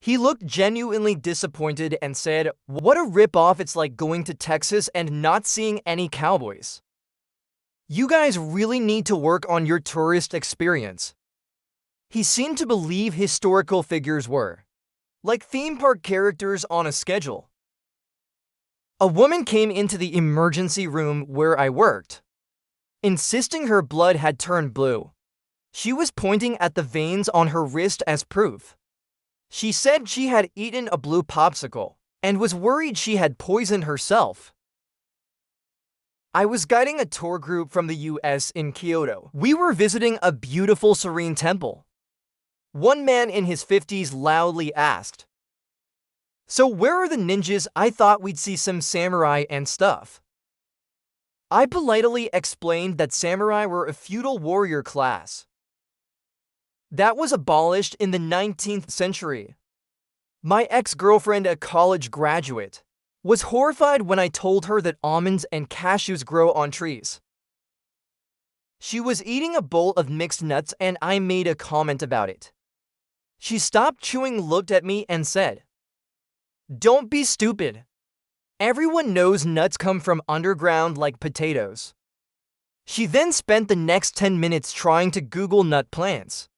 He looked genuinely disappointed and said, "What a rip-off, it's like going to Texas and not seeing any cowboys. You guys really need to work on your tourist experience." He seemed to believe historical figures were like theme park characters on a schedule. A woman came into the emergency room where I worked, insisting her blood had turned blue. She was pointing at the veins on her wrist as proof. She said she had eaten a blue popsicle and was worried she had poisoned herself. I was guiding a tour group from the US in Kyoto. We were visiting a beautiful serene temple. One man in his 50s loudly asked, "So where are the ninjas? I thought we'd see some samurai and stuff." I politely explained that samurai were a feudal warrior class that was abolished in the 19th century. My ex-girlfriend, a college graduate, was horrified when I told her that almonds and cashews grow on trees. She was eating a bowl of mixed nuts and I made a comment about it. She stopped chewing, looked at me, and said, "Don't be stupid. Everyone knows nuts come from underground like potatoes." She then spent the next 10 minutes trying to Google nut plants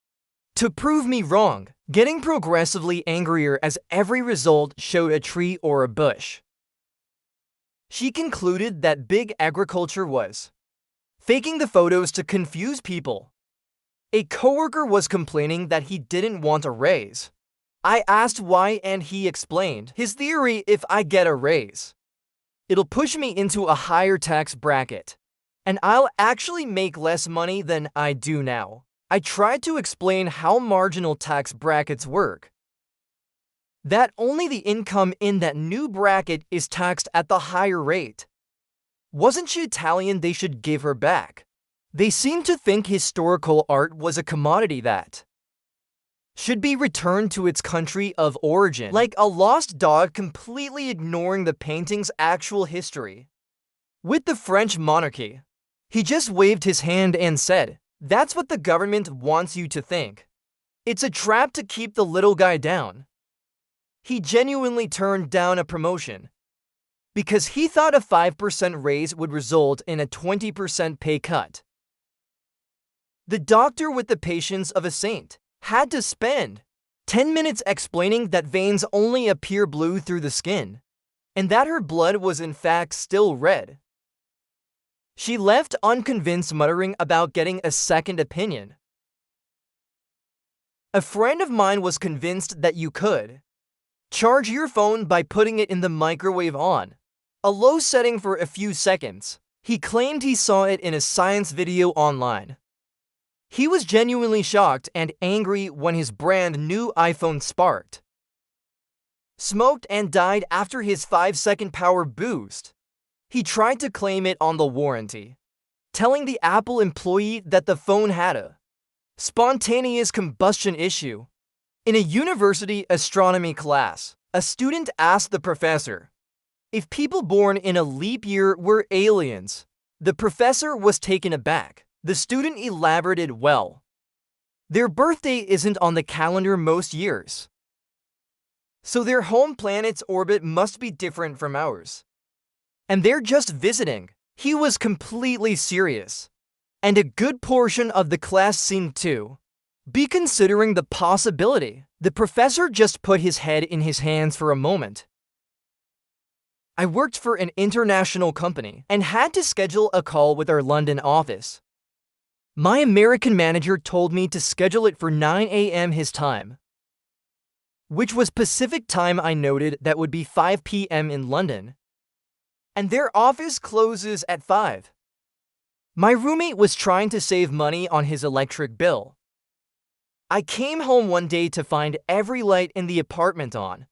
to prove me wrong, getting progressively angrier as every result showed a tree or a bush. She concluded that big agriculture was faking the photos to confuse people. A coworker was complaining that he didn't want a raise. I asked why and he explained his theory: if I get a raise, it'll push me into a higher tax bracket, and I'll actually make less money than I do now. I tried to explain how marginal tax brackets work. That only the income in that new bracket is taxed at the higher rate. Wasn't she Italian? They should give her back. They seem to think historical art was a commodity that should be returned to its country of origin, like a lost dog, completely ignoring the painting's actual history. With the French monarchy, he just waved his hand and said, "That's what the government wants you to think. It's a trap to keep the little guy down." He genuinely turned down a promotion because he thought a 5% raise would result in a 20% pay cut. The doctor, with the patience of a saint, had to spend 10 minutes explaining that veins only appear blue through the skin, and that her blood was in fact still red. She left unconvinced, muttering about getting a second opinion. A friend of mine was convinced that you could charge your phone by putting it in the microwave on a low setting for a few seconds. He claimed he saw it in a science video online. He was genuinely shocked and angry when his brand new iPhone sparked, smoked, and died after his 5-second power boost. He tried to claim it on the warranty, telling the Apple employee that the phone had a spontaneous combustion issue. In a university astronomy class, a student asked the professor if people born in a leap year were aliens. The professor was taken aback. The student elaborated, "Well, their birthday isn't on the calendar most years, so their home planet's orbit must be different from ours, and they're just visiting." He was completely serious, and a good portion of the class seemed to be considering the possibility. The professor just put his head in his hands for a moment. I worked for an international company and had to schedule a call with our London office. My American manager told me to schedule it for 9 a.m. his time, which was Pacific time. I noted that would be 5 p.m. in London, and their office closes at 5. My roommate was trying to save money on his electric bill. I came home one day to find every light in the apartment on.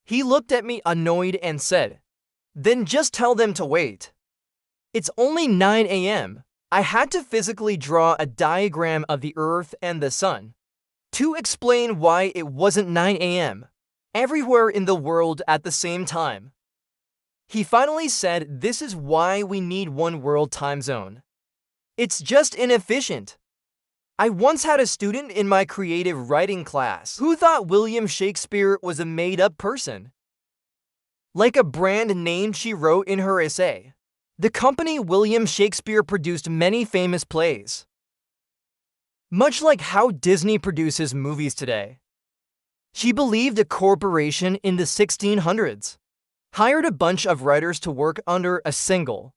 He looked at me annoyed and said, "Then just tell them to wait. It's only 9 a.m. I had to physically draw a diagram of the Earth and the Sun to explain why it wasn't 9 a.m. everywhere in the world at the same time. He finally said, "This is why we need one world time zone. It's just inefficient." I once had a student in my creative writing class who thought William Shakespeare was a made-up person, like a brand name she wrote in her essay. The company William Shakespeare produced many famous plays, much like how Disney produces movies today. She believed a corporation in the 1600s hired a bunch of writers to work under a single,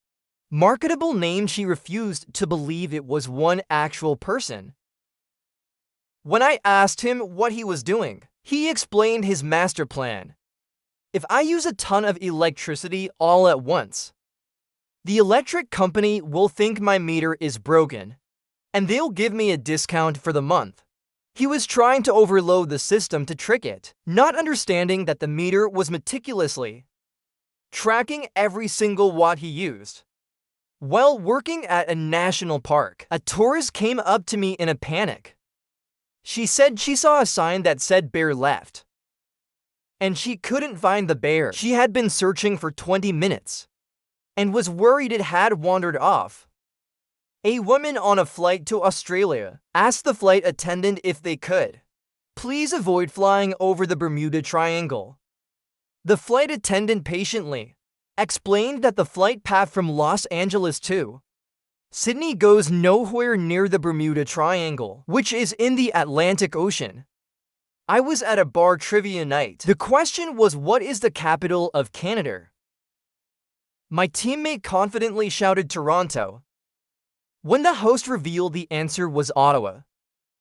marketable name. She refused to believe it was one actual person. When I asked him what he was doing, he explained his master plan. If I use a ton of electricity all at once, the electric company will think my meter is broken, and they'll give me a discount for the month. He was trying to overload the system to trick it, not understanding that the meter was meticulously tracking every single watt he used. While working at a national park, a tourist came up to me in a panic. She said she saw a sign that said "Bear left," and she couldn't find the bear. She had been searching for 20 minutes and was worried it had wandered off. A woman on a flight to Australia asked the flight attendant if they could please avoid flying over the Bermuda Triangle. The flight attendant patiently explained that the flight path from Los Angeles to Sydney goes nowhere near the Bermuda Triangle, which is in the Atlantic Ocean. I was at a bar trivia night. The question was, what is the capital of Canada? My teammate confidently shouted Toronto. When the host revealed the answer was Ottawa,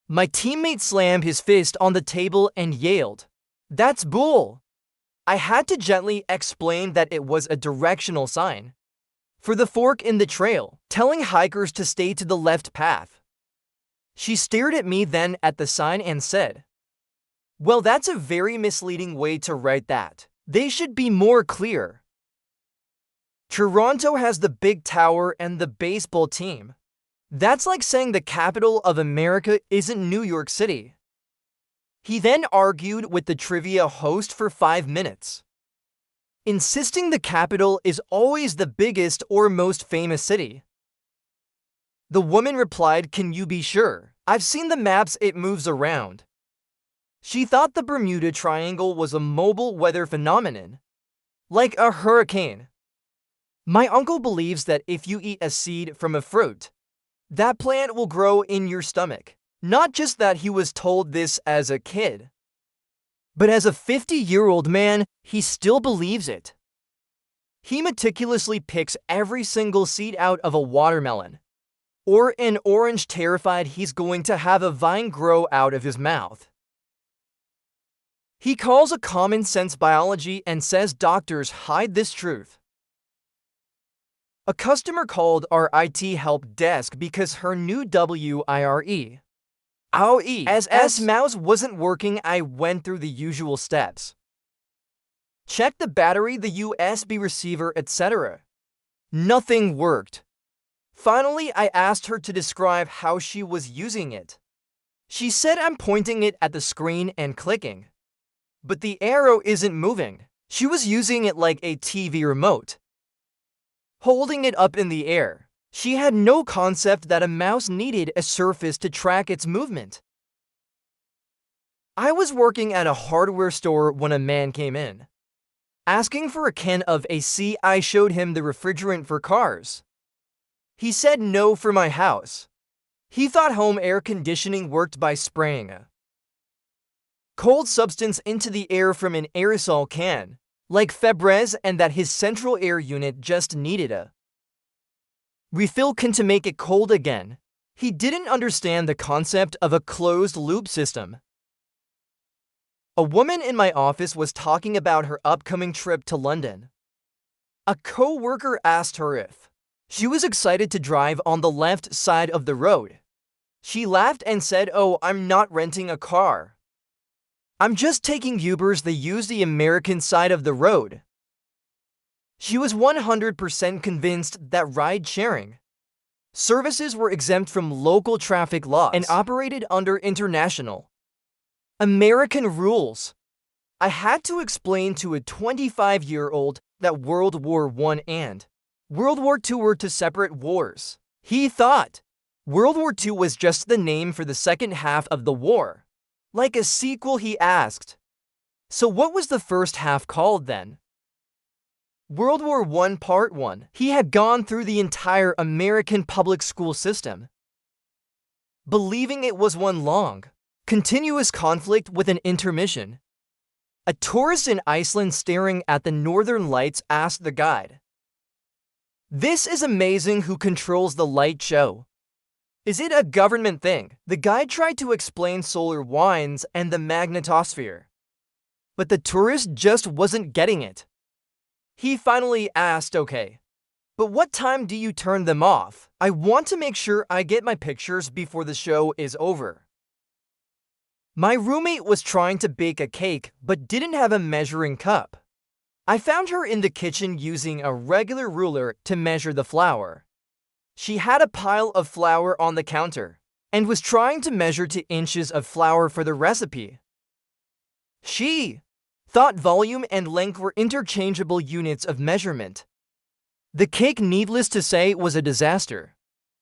my teammate slammed his fist on the table and yelled, "That's bull!" I had to gently explain that it was a directional sign for the fork in the trail, telling hikers to stay to the left path. She stared at me, then at the sign, and said, "Well, that's a very misleading way to write that. They should be more clear. Toronto has the big tower and the baseball team. That's like saying the capital of America isn't New York City." He then argued with the trivia host for 5 minutes, insisting the capital is always the biggest or most famous city. The woman replied, "Can you be sure? I've seen the maps, it moves around." She thought the Bermuda Triangle was a mobile weather phenomenon, like a hurricane. My uncle believes that if you eat a seed from a fruit, that plant will grow in your stomach. Not just that he was told this as a kid, but as a 50-year-old man, he still believes it. He meticulously picks every single seed out of a watermelon or an orange, terrified he's going to have a vine grow out of his mouth. He calls it common sense biology and says doctors hide this truth. A customer called our IT help desk because her new WIRE mouse wasn't working. I went through the usual steps. Checked the battery, the USB receiver, etc. Nothing worked. Finally, I asked her to describe how she was using it. She said, "I'm pointing it at the screen and clicking, but the arrow isn't moving." She was using it like a TV remote, holding it up in the air. She had no concept that a mouse needed a surface to track its movement. I was working at a hardware store when a man came in, asking for a can of AC. I showed him the refrigerant for cars. He said no for my house. He thought home air conditioning worked by spraying a cold substance into the air from an aerosol can, like Febreze, and that his central air unit just needed a refill can to make it cold again. He didn't understand the concept of a closed-loop system. A woman in my office was talking about her upcoming trip to London. A co-worker asked her if she was excited to drive on the left side of the road. She laughed and said, "Oh, I'm not renting a car. I'm just taking Ubers. They use the American side of the road." She was 100% convinced that ride-sharing services were exempt from local traffic laws and operated under international American rules. I had to explain to a 25-year-old that World War I and World War II were two separate wars. He thought World War II was just the name for the second half of the war. Like a sequel, he asked. So what was the first half called then? World War I Part 1. He had gone through the entire American public school system, believing it was one long, continuous conflict with an intermission. A tourist in Iceland staring at the northern lights asked the guide, "This is amazing. Who controls the light show? Is it a government thing?" The guide tried to explain solar winds and the magnetosphere, but the tourist just wasn't getting it. He finally asked, "Okay, but what time do you turn them off? I want to make sure I get my pictures before the show is over." My roommate was trying to bake a cake but didn't have a measuring cup. I found her in the kitchen using a regular ruler to measure the flour. She had a pile of flour on the counter and was trying to measure to inches of flour for the recipe. She thought volume and length were interchangeable units of measurement. The cake, needless to say, was a disaster.